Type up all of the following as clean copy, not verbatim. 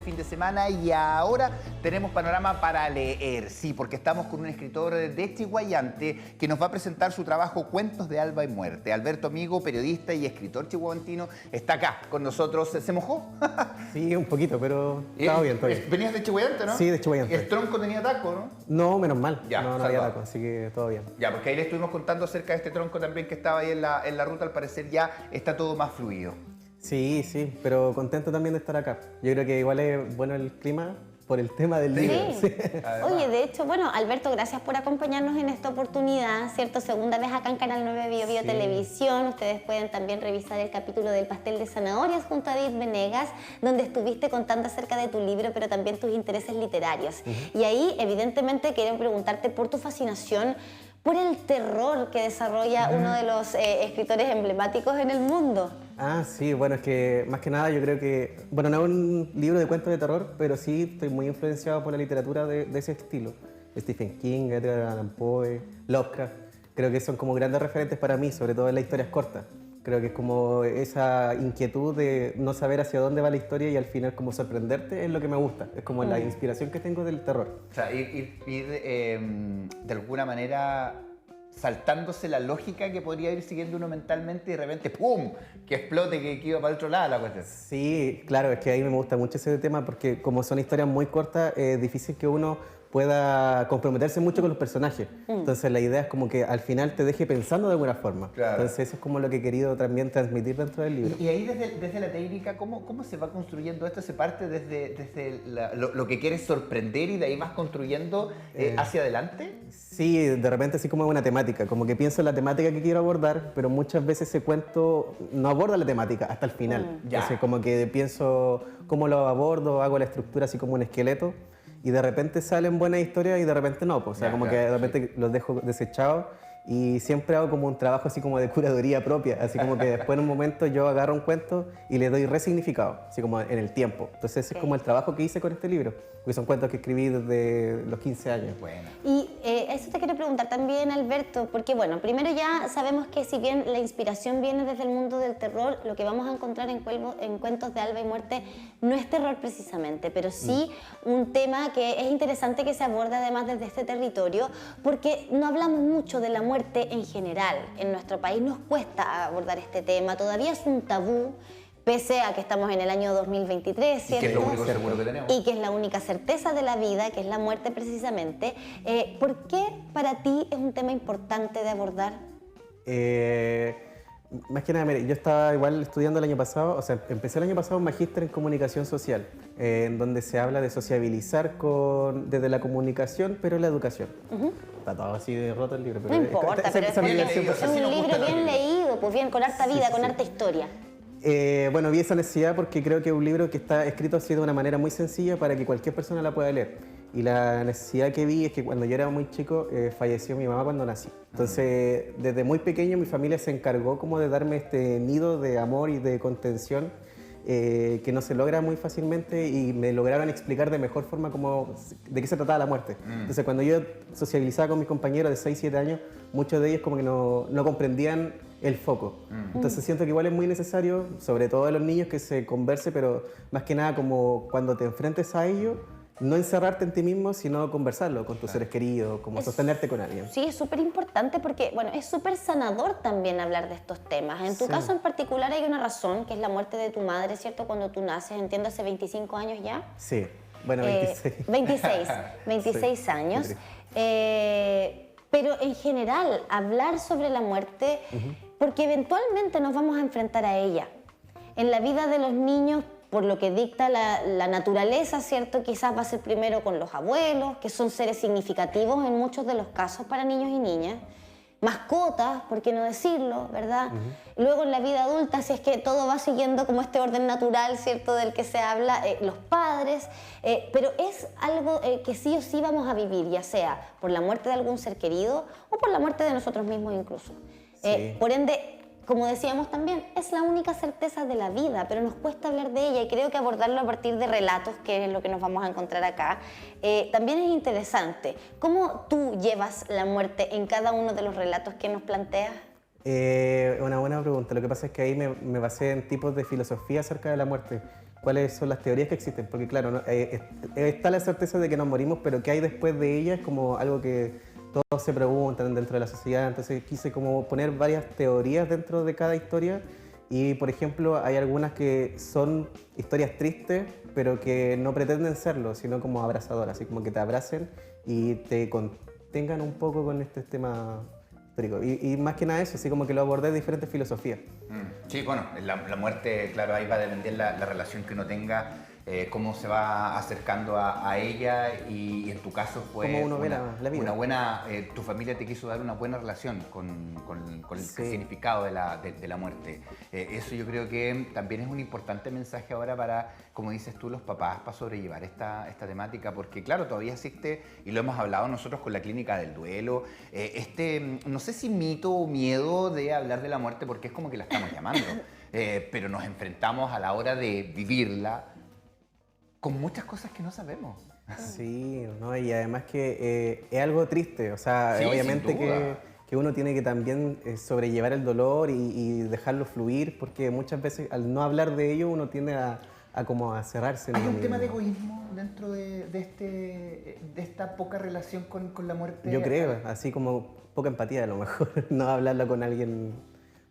Fin de semana y ahora tenemos panorama para leer, sí, porque estamos con un escritor de Chiguayante que nos va a presentar su trabajo Cuentos de Alba y Muerte. Alberto Amigo, periodista y escritor chihuahantino, está acá con nosotros. ¿Se mojó? Sí, un poquito, pero estaba bien, todo bien. ¿Venías de Chiguayante, no? Sí, de Chiguayante. El tronco tenía taco, ¿no? No, menos mal, Ya, no había taco, así que todo bien. Ya, porque ahí le estuvimos contando acerca de este tronco también que estaba ahí en la ruta, al parecer ya está todo más fluido. Sí, sí, pero contento también de estar acá. Yo creo que igual es bueno el clima por el tema del libro. Sí. Oye, de hecho, bueno, Alberto, gracias por acompañarnos en esta oportunidad, ¿cierto? Segunda vez acá en Canal 9 Bio Bio Televisión. Ustedes pueden también revisar el capítulo del pastel de zanahorias junto a David Venegas, donde estuviste contando acerca de tu libro, pero también tus intereses literarios. Y ahí, evidentemente, quieren preguntarte por tu fascinación por el terror que desarrolla uno de los escritores emblemáticos en el mundo. Ah, sí, bueno, es que más que nada yo creo que, bueno, no es un libro de cuentos de terror, pero sí estoy muy influenciado por la literatura de ese estilo. Stephen King, Edgar Allan Poe, Lovecraft, creo que son como grandes referentes para mí, sobre todo en las historias cortas. Creo que es como esa inquietud de no saber hacia dónde va la historia y al final como sorprenderte es lo que me gusta. Es como la inspiración que tengo del terror. O sea, ir de alguna manera saltándose la lógica que podría ir siguiendo uno mentalmente y de repente ¡pum! Que explote, que iba para el otro lado la cuestión. Sí, claro, es que a mí me gusta mucho ese tema porque como son historias muy cortas, es difícil que uno pueda comprometerse mucho con los personajes. Entonces la idea es como que al final te deje pensando de alguna forma. Claro. Entonces eso es como lo que he querido también transmitir dentro del libro. Y ahí desde la técnica, ¿cómo se va construyendo esto? ¿Se parte desde lo que quieres sorprender y de ahí vas construyendo hacia adelante? Sí, de repente así como es una temática, como que pienso en la temática que quiero abordar, pero muchas veces ese cuento no aborda la temática hasta el final. Entonces como que pienso cómo lo abordo, hago la estructura así como un esqueleto y de repente salen buenas historias y de repente no, pues, o sea, Ya, como que de repente los dejo desechados y siempre hago como un trabajo así como de curaduría propia, así como que después en un momento yo agarro un cuento y le doy resignificado, así como en el tiempo. Entonces ese es como el trabajo que hice con este libro, porque son cuentos que escribí desde los 15 años. Bueno. Y eso te quiero preguntar también, Alberto, porque bueno, primero ya sabemos que si bien la inspiración viene desde el mundo del terror, lo que vamos a encontrar en Cuentos de Alba y Muerte no es terror precisamente, pero sí un tema que es interesante que se aborda además desde este territorio, porque no hablamos mucho de la muerte en general. En nuestro país nos cuesta abordar este tema, todavía es un tabú, pese a que estamos en el año 2023, ¿cierto? Y que es lo único seguro que tenemos. Y que es la única certeza de la vida, que es la muerte precisamente. ¿Por qué para ti es un tema importante de abordar? Más que nada, mire, yo estaba igual estudiando el año pasado, o sea, empecé el año pasado un magíster en comunicación social, en donde se habla de sociabilizar desde la comunicación, pero la educación. Está todo así de roto el libro, pero No importa, pero es un libro bien leído, pues bien, con harta vida, con harta historia. Bueno, vi esa necesidad porque creo que es un libro que está escrito así de una manera muy sencilla para que cualquier persona la pueda leer. Y la necesidad que vi es que cuando yo era muy chico, falleció mi mamá cuando nací. Entonces, desde muy pequeño mi familia se encargó como de darme este nido de amor y de contención que no se logra muy fácilmente y me lograron explicar de mejor forma de qué se trataba la muerte. Entonces, cuando yo sociabilizaba con mis compañeros de 6, 7 años, muchos de ellos como que no comprendían el foco. Entonces siento que igual es muy necesario, sobre todo a los niños, que se converse, pero más que nada como cuando te enfrentes a ello, no encerrarte en ti mismo, sino conversarlo con tus seres queridos, como sostenerte con alguien. Sí, es súper importante porque, bueno, es súper sanador también hablar de estos temas. En tu caso en particular hay una razón, que es la muerte de tu madre, ¿cierto? Cuando tú naces, entiendo, hace 25 años ya. Sí, bueno, 26. 26 sí, años. Pero en general, hablar sobre la muerte, porque eventualmente nos vamos a enfrentar a ella. En la vida de los niños, por lo que dicta la naturaleza, ¿cierto? Quizás va a ser primero con los abuelos, que son seres significativos en muchos de los casos para niños y niñas. Mascotas, por qué no decirlo, ¿verdad? Luego en la vida adulta, si es que todo va siguiendo como este orden natural, ¿cierto? Del que se habla, los padres, pero es algo que sí o sí vamos a vivir, ya sea por la muerte de algún ser querido o por la muerte de nosotros mismos incluso. Por ende, como decíamos también, es la única certeza de la vida, pero nos cuesta hablar de ella y creo que abordarlo a partir de relatos, que es lo que nos vamos a encontrar acá, también es interesante. ¿Cómo tú llevas la muerte en cada uno de los relatos que nos planteas? Una buena pregunta. Lo que pasa es que ahí me basé en tipos de filosofía acerca de la muerte. cuáles son las teorías que existen, porque claro, está la certeza de que nos morimos, pero qué hay después de ella es como algo que todos se preguntan dentro de la sociedad, entonces quise como poner varias teorías dentro de cada historia y por ejemplo hay algunas que son historias tristes, pero que no pretenden serlo, sino como abrazadoras, así como que te abracen y te contengan un poco con este tema histórico. Y más que nada eso, así como que lo abordé de diferentes filosofías. Sí, bueno, la muerte, claro, ahí va a depender la relación que uno tenga, cómo se va acercando a ella y en tu caso fue Cómo uno ve la vida. una buena, tu familia te quiso dar una buena relación con el Sí. significado de la muerte. Eso yo creo que también es un importante mensaje ahora para, como dices tú, los papás, para sobrellevar esta temática, porque claro, todavía existe, y lo hemos hablado nosotros con la clínica del duelo, no sé si mito o miedo de hablar de la muerte, porque es como que la estamos llamando, pero nos enfrentamos a la hora de vivirla con muchas cosas que no sabemos. Sí, ¿no? Y además que es algo triste, o sea, Sí, obviamente sin duda. que uno tiene que también sobrellevar el dolor y dejarlo fluir, porque muchas veces al no hablar de ello uno tiende a como a cerrarse en ¿Hay uno un tema de mismo. egoísmo dentro de esta poca relación con la muerte? Yo creo, así como poca empatía a lo mejor, no hablarlo con alguien.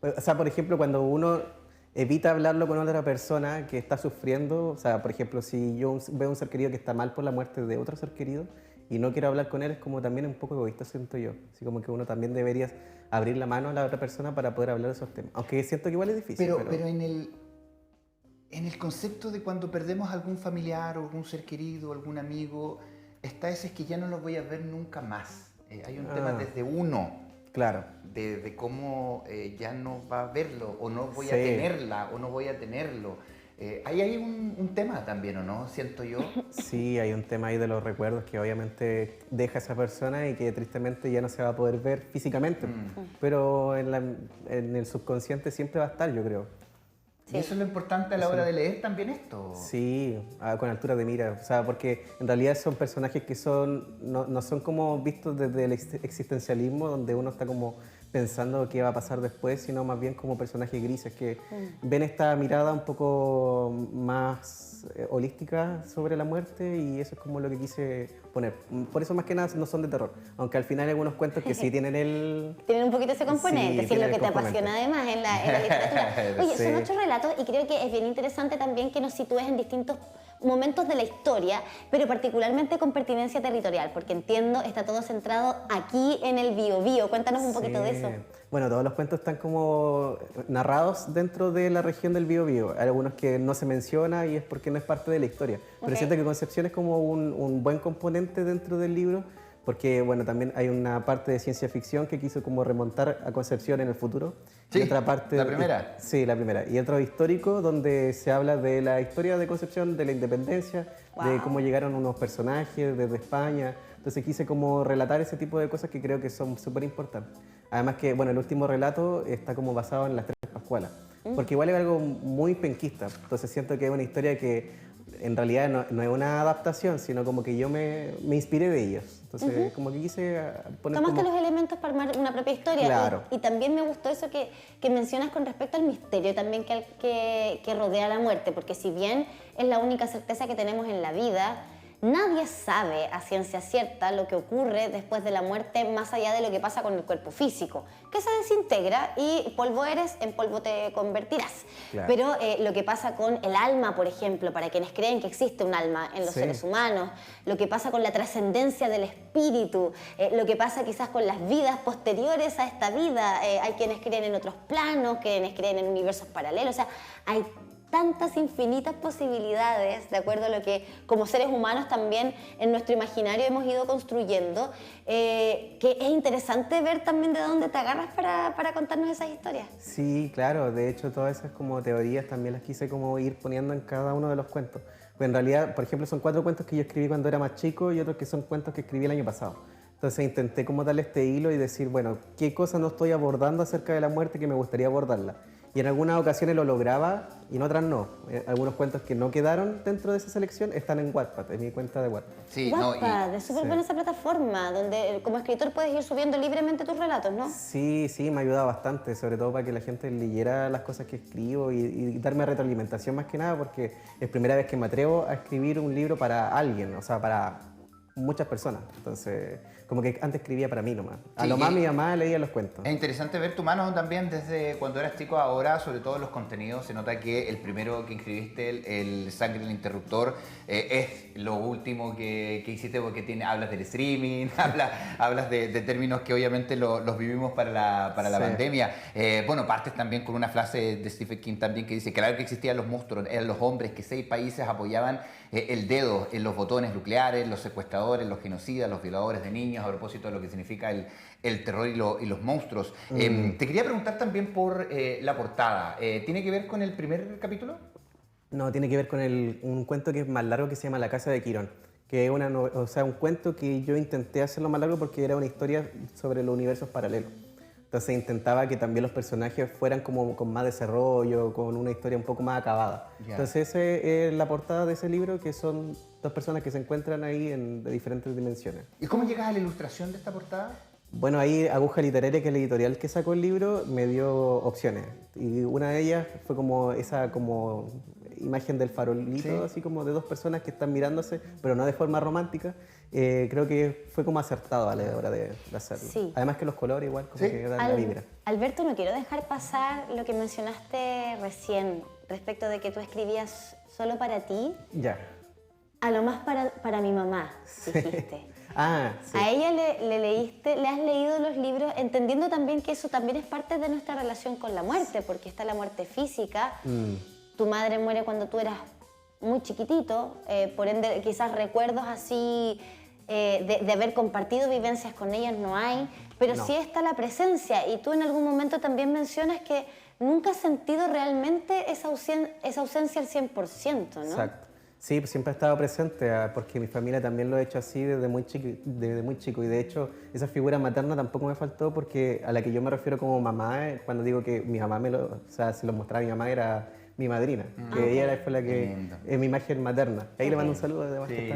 O sea, por ejemplo, cuando uno evita hablarlo con otra persona que está sufriendo, o sea, por ejemplo, si yo veo un ser querido que está mal por la muerte de otro ser querido y no quiero hablar con él, es como también un poco egoísta, siento yo. Así como que uno también debería abrir la mano a la otra persona para poder hablar de esos temas. Aunque siento que igual es difícil. Pero en el concepto de cuando perdemos algún familiar o algún ser querido, algún amigo, está ese es que ya no lo voy a ver nunca más. Hay un tema desde uno. Claro. De cómo ya no va a verlo, o no voy a Sí. tenerla, o no voy a tenerlo. Ahí hay un tema también, ¿o no? Siento yo. Sí, hay un tema ahí de los recuerdos que obviamente deja a esa persona y que tristemente ya no se va a poder ver físicamente. Pero en el subconsciente siempre va a estar, yo creo. Y eso es lo importante a la hora de leer también esto. Sí, con altura de mira, o sea, porque en realidad son personajes que no son como vistos desde el existencialismo, donde uno está como pensando qué va a pasar después, sino más bien como personajes grises que ven esta mirada un poco más holística sobre la muerte y eso es como lo que quise poner. Por eso más que nada no son de terror, aunque al final hay algunos cuentos que sí tienen el... Tienen un poquito ese componente, Sí, si es tienen lo que el te componente. apasiona además en la literatura. Oye, Sí. son 8 relatos y creo que es bien interesante también que nos sitúes en distintos momentos de la historia, pero particularmente con pertinencia territorial, porque entiendo, está todo centrado aquí en el Biobío. Cuéntanos un poquito de Sí. eso. Bueno, todos los cuentos están como narrados dentro de la región del Biobío. Hay algunos que no se menciona y es porque no es parte de la historia. Pero Ok. siento que Concepción es como un buen componente dentro del libro porque, bueno, también hay una parte de ciencia ficción que quiso como remontar a Concepción en el futuro. Sí, y otra parte... la primera. Sí, la primera. Y otro histórico donde se habla de la historia de Concepción, de la independencia, de Wow. cómo llegaron unos personajes desde España. Entonces quise como relatar ese tipo de cosas que creo que son súper importantes. Además que, bueno, el último relato está como basado en las tres Pascualas. Porque igual es algo muy penquista. Entonces siento que es una historia que en realidad no es una adaptación, sino como que yo me inspiré de ellos. Entonces como que quise poner Tomaste como... los elementos para armar una propia historia. Claro. Y también me gustó eso que mencionas con respecto al misterio también que rodea la muerte, porque si bien es la única certeza que tenemos en la vida, nadie sabe a ciencia cierta lo que ocurre después de la muerte más allá de lo que pasa con el cuerpo físico, que se desintegra y polvo eres, en polvo te convertirás. Claro. Pero lo que pasa con el alma, por ejemplo, para quienes creen que existe un alma en los Sí. seres humanos, lo que pasa con la trascendencia del espíritu, lo que pasa quizás con las vidas posteriores a esta vida, hay quienes creen en otros planos, quienes creen en universos paralelos, o sea, hay tantas infinitas posibilidades, de acuerdo a lo que como seres humanos también en nuestro imaginario hemos ido construyendo, que es interesante ver también de dónde te agarras para contarnos esas historias. Sí, claro. De hecho, todas esas como teorías también las quise como ir poniendo en cada uno de los cuentos. Pues en realidad, por ejemplo, son 4 cuentos que yo escribí cuando era más chico y otros que son cuentos que escribí el año pasado. Entonces intenté como darle este hilo y decir, bueno, ¿qué cosas no estoy abordando acerca de la muerte que me gustaría abordarla? y en algunas ocasiones lo lograba y en otras no. Algunos cuentos que no quedaron dentro de esa selección están en Wattpad, en mi cuenta de Wattpad. Sí, Wattpad, es súper buena esa plataforma, donde como escritor puedes ir subiendo libremente tus relatos, ¿no? Sí, sí, me ha ayudado bastante, sobre todo para que la gente leyera las cosas que escribo y darme retroalimentación más que nada, porque es primera vez que me atrevo a escribir un libro para alguien, o sea, para muchas personas. Entonces, como que antes escribía para mí nomás. A lo más mi mamá leía los cuentos. Es interesante ver tu mano también desde cuando eras chico a ahora, sobre todo los contenidos. Se nota que el primero que inscribiste, el Sangre en el Interruptor, es lo último que hiciste porque hablas del streaming, hablas de términos que obviamente los vivimos para la pandemia. Bueno, partes también con una frase de Stephen King también que dice, claro que existían los monstruos, eran los hombres, que 6 países apoyaban el dedo en los botones nucleares, los secuestradores, los genocidas, los violadores de niños, a propósito de lo que significa el terror y los monstruos. Te quería preguntar también por la portada. ¿Tiene que ver con el primer capítulo? No, tiene que ver con un cuento que es más largo que se llama La Casa de Quirón, que es un cuento que yo intenté hacerlo más largo porque era una historia sobre los universos paralelos. Entonces intentaba que también los personajes fueran como con más desarrollo, con una historia un poco más acabada. Yeah. Entonces esa es la portada de ese libro, que son 2 personas que se encuentran ahí de diferentes dimensiones. ¿Y cómo llegas a la ilustración de esta portada? Bueno, ahí Aguja Literaria, que es la editorial que sacó el libro, me dio opciones. Y una de ellas fue como esa imagen del farolito, sí, así como de 2 personas que están mirándose, pero no de forma romántica. Creo que fue como acertado a la hora de hacerlo. Sí. Además que los colores igual como que dan la vibra. Alberto, no quiero dejar pasar lo que mencionaste recién respecto de que tú escribías solo para ti. Ya. A lo más para mi mamá, dijiste. Ah, sí. A ella le has leído los libros, entendiendo también que eso también es parte de nuestra relación con la muerte, porque está la muerte física. Tu madre muere cuando tú eras muy chiquitito, por ende quizás recuerdos así de haber compartido vivencias con ellas no hay, pero sí está la presencia, y tú en algún momento también mencionas que nunca has sentido realmente esa ausencia al 100%, ¿no? Exacto. Sí, pues siempre ha estado presente, porque mi familia también lo ha hecho así desde muy chico, y de hecho esa figura materna tampoco me faltó, porque a la que yo me refiero como mamá, cuando digo que mi mamá se lo mostraba a mi mamá, era mi madrina, que ella fue la que es mi imagen materna. Ahí le mando un saludo, además. Sí.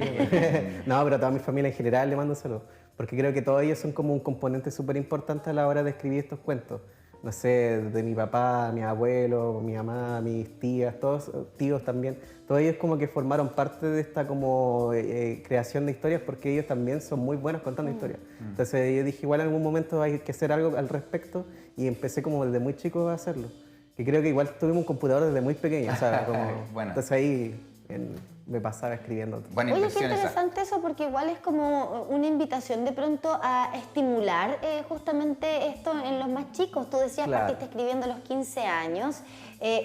No, pero a toda mi familia en general le mando un saludo, porque creo que todos ellos son como un componente súper importante a la hora de escribir estos cuentos. No sé, de mi papá, mi abuelo, mi mamá, mis tías, todos tíos también, todos ellos como que formaron parte de esta como creación de historias, porque ellos también son muy buenos contando historias. Entonces yo dije, igual en algún momento hay que hacer algo al respecto, y empecé como desde muy chico a hacerlo. Que creo que igual tuvimos un computador desde muy pequeño, o sea, como, bueno. Entonces ahí me pasaba escribiendo. Oye, qué interesante eso, porque igual es como una invitación de pronto a estimular justamente esto en los más chicos. Tú decías, claro, partiste escribiendo a los 15 años.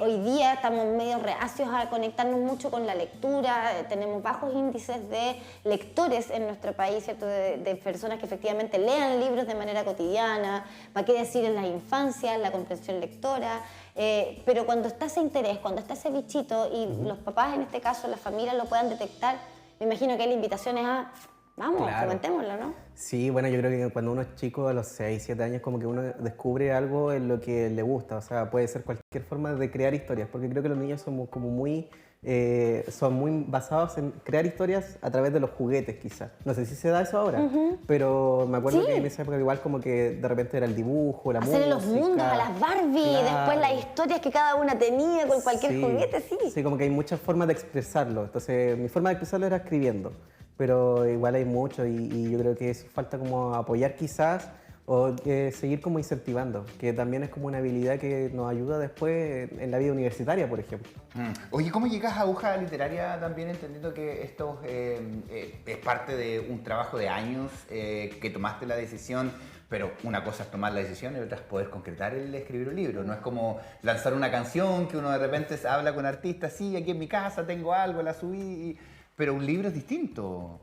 Hoy día estamos medio reacios a conectarnos mucho con la lectura. Tenemos bajos índices de lectores en nuestro país, ¿cierto? De personas que efectivamente lean libros de manera cotidiana. ¿Para qué decir en las infancias, la comprensión lectora? Pero cuando está ese interés, cuando está ese bichito, y los papás, en este caso, la familia, lo puedan detectar, me imagino que la invitación es a, vamos, claro, comentémoslo, ¿no? Sí, bueno, yo creo que cuando uno es chico, a los 6, 7 años, como que uno descubre algo en lo que le gusta. O sea, puede ser cualquier forma de crear historias, porque creo que los niños somos como son muy basados en crear historias a través de los juguetes, quizás. No sé si se da eso ahora, pero me acuerdo que en esa época igual como que de repente era el dibujo, la música. Hacer los mundos a las Barbie, claro, y después las historias que cada una tenía con cualquier juguete, sí. Sí, como que hay muchas formas de expresarlo. Entonces, mi forma de expresarlo era escribiendo, pero igual hay mucho, y yo creo que eso falta como apoyar quizás, o seguir como incentivando, que también es como una habilidad que nos ayuda después en la vida universitaria, por ejemplo. Oye, ¿cómo llegas a Aguja Literaria también, entendiendo que esto es parte de un trabajo de años, que tomaste la decisión, pero una cosa es tomar la decisión y otra es poder concretar el escribir un libro? No es como lanzar una canción que uno de repente habla con artistas, sí, aquí en mi casa tengo algo, la subí, pero un libro es distinto.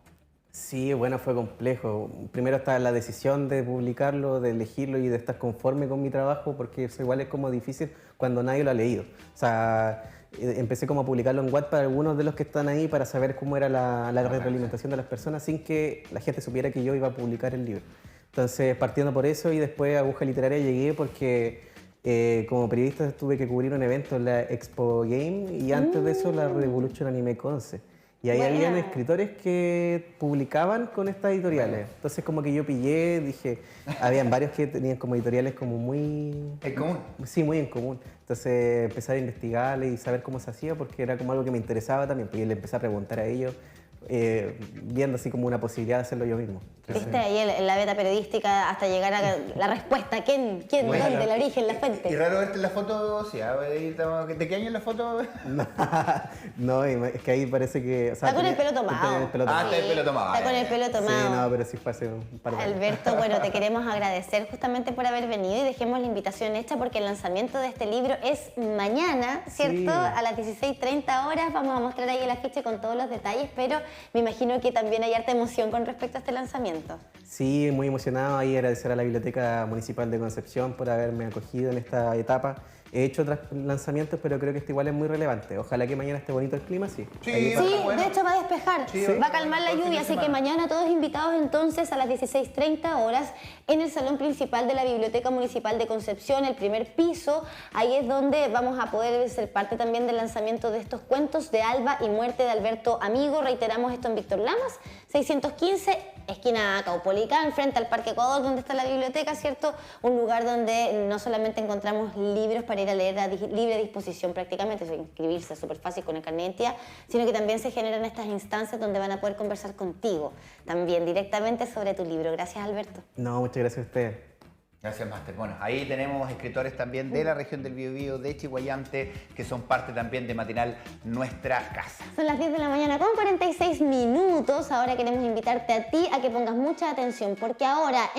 Sí, bueno, fue complejo. Primero está la decisión de publicarlo, de elegirlo y de estar conforme con mi trabajo, porque eso igual es como difícil cuando nadie lo ha leído. O sea, empecé como a publicarlo en Wattpad para algunos de los que están ahí, para saber cómo era la retroalimentación de las personas sin que la gente supiera que yo iba a publicar el libro. Entonces, partiendo por eso, y después a Aguja Literaria llegué porque como periodista tuve que cubrir un evento en la Expo Game y antes de eso la Revolution Anime Conce. Y ahí Buena. habían escritores que publicaban con estas editoriales. Entonces como que yo pillé, dije, habían varios que tenían como editoriales como muy... ¿En común? Sí, muy en común. Entonces empecé a investigar y saber cómo se hacía porque era como algo que me interesaba también. Pues yo le empecé a preguntar a ellos, viendo así como una posibilidad de hacerlo yo mismo. Entonces, Viste ahí en la beta periodística hasta llegar a la respuesta. ¿Quién, Bueno. dónde, el origen, la Y fuente? raro verte en la foto, sí, ¿de qué año es la foto? no, es que ahí parece que... O sea, Está con el tenía- pelo tomado. tenía el pelo tomado. está el pelo tomado. Está con el pelo tomado. Sí, no, pero sí fue hace un par de años. Alberto, bueno, te queremos agradecer justamente por haber venido y dejemos la invitación hecha porque el lanzamiento de este libro es mañana, ¿cierto? Sí. A las 16:30 horas. Vamos a mostrar ahí el afiche con todos los detalles, pero me imagino que también hay harta emoción con respecto a este lanzamiento. Sí, muy emocionado. Ahí agradecer a la Biblioteca Municipal de Concepción por haberme acogido en esta etapa. He hecho otros lanzamientos, pero creo que este igual es muy relevante. Ojalá que mañana esté bonito el clima, sí. Sí, Ahí Está Sí, bueno. de hecho va a despejar, Sí, va a calmar la todo el fin de lluvia, así que semana. mañana todos invitados entonces a las 16:30 horas en el salón principal de la Biblioteca Municipal de Concepción, el primer piso. Ahí es donde vamos a poder ser parte también del lanzamiento de estos cuentos de Alba y Muerte de Alberto Amigo. Reiteramos esto en Víctor Lamas, 615, esquina Caupolicán, frente al Parque Ecuador, donde está la biblioteca, ¿cierto? Un lugar donde no solamente encontramos libros para ir a leer a libre disposición prácticamente, o sea, inscribirse es súper fácil con el carnet de identidad, sino que también se generan estas instancias donde van a poder conversar contigo también directamente sobre tu libro. Gracias, Alberto. No, muchas gracias a ustedes. Gracias, Máster. Bueno, ahí tenemos escritores también de la región del Biobío, de Chihuayante, que son parte también de Matinal Nuestra Casa. Son las 10 de la mañana con 46 minutos. Ahora queremos invitarte a ti a que pongas mucha atención porque ahora